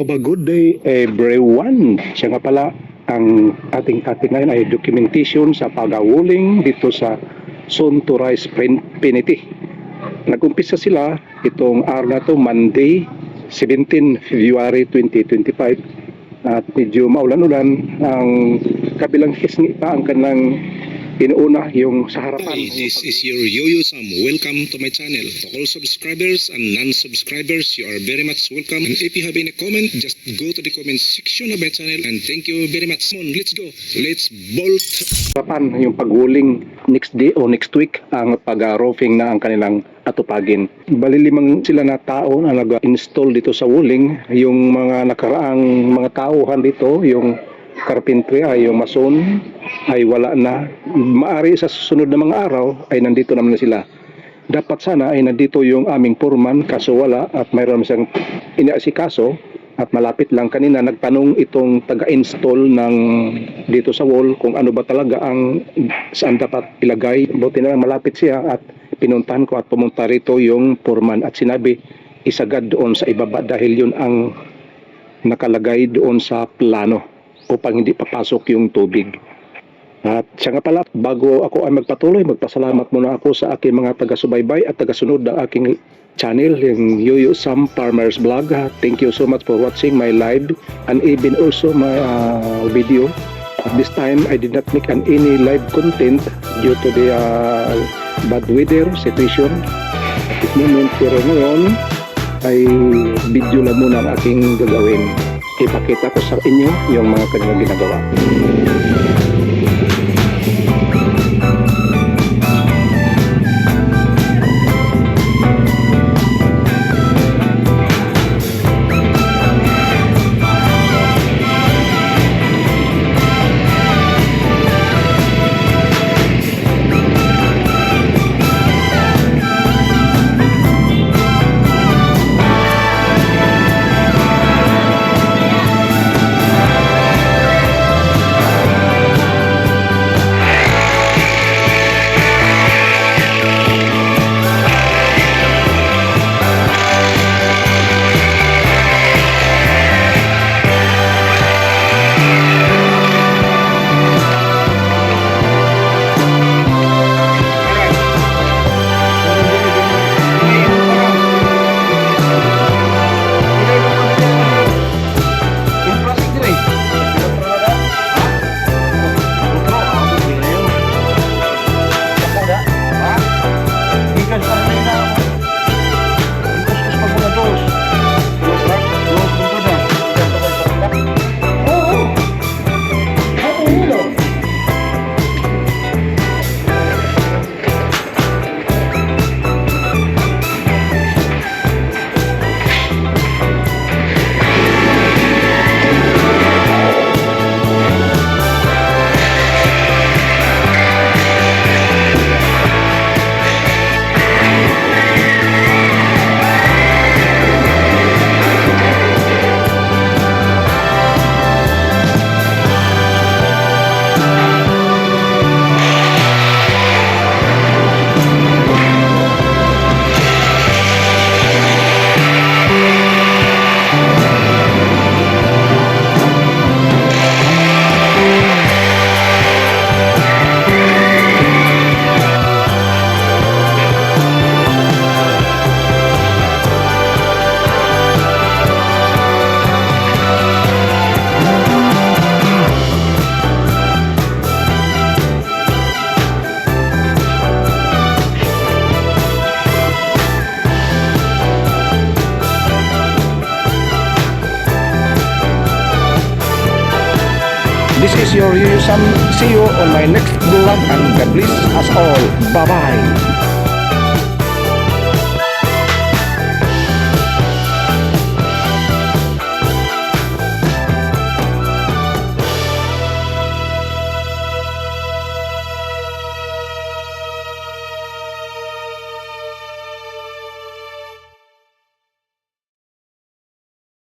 Have a good day everyone. Siya nga pala, ang ating topic ngayon ay documentation sa pag-awuling dito sa Soon to Rise Penity. Nag-umpisa sila itong araw na to, Monday, 17 February 2025. At medyo maulan-ulan, ang kabilang hisngi pa ang kanang inuuna yung sa harapan. Hi, this is your Yo-Yo Sam. Welcome to my channel. To all subscribers and non-subscribers, you are very much welcome. And if you have any comment, just go to the comment section of my channel. And thank you very much. Come on, let's go. Let's bolt. Harapan yung pag-wuling next day o next week ang pag-roofing na ang kanilang atupagin. Bali limang sila na tao na nag-install dito sa wuling. Yung mga nakaraang mga tauhan dito, yung carpentry ay yung mason ay wala na. Maari sa susunod na mga araw ay nandito naman na sila. Dapat sana ay nandito yung aming foreman, kaso wala at mayroon siyang inaasikaso at malapit lang. Kanina nagtanong itong taga-install ng dito sa wall kung ano ba talaga ang saan dapat ilagay. Buti na lang malapit siya at pinuntahan ko at pumunta rito yung foreman at sinabi isagad doon sa ibaba dahil yun ang nakalagay doon sa plano upang hindi papasok yung tubig. At siya nga pala, bago ako ay magpatuloy, magpasalamat muna ako sa aking mga taga-subaybay at taga-sunod ng aking channel, yung Yo-Yo Sam Farmers Vlog. Thank you so much for watching my live and even also my video. At this time, I did not make any live content due to the bad weather situation at this moment. Pero ngayon ay video lang muna ang aking gagawin. Ipakita ko sa inyo yung mga kanilang ginagawa. This is your Yo-Yo Sam. See you on my next vlog and God bless us all. Bye-bye.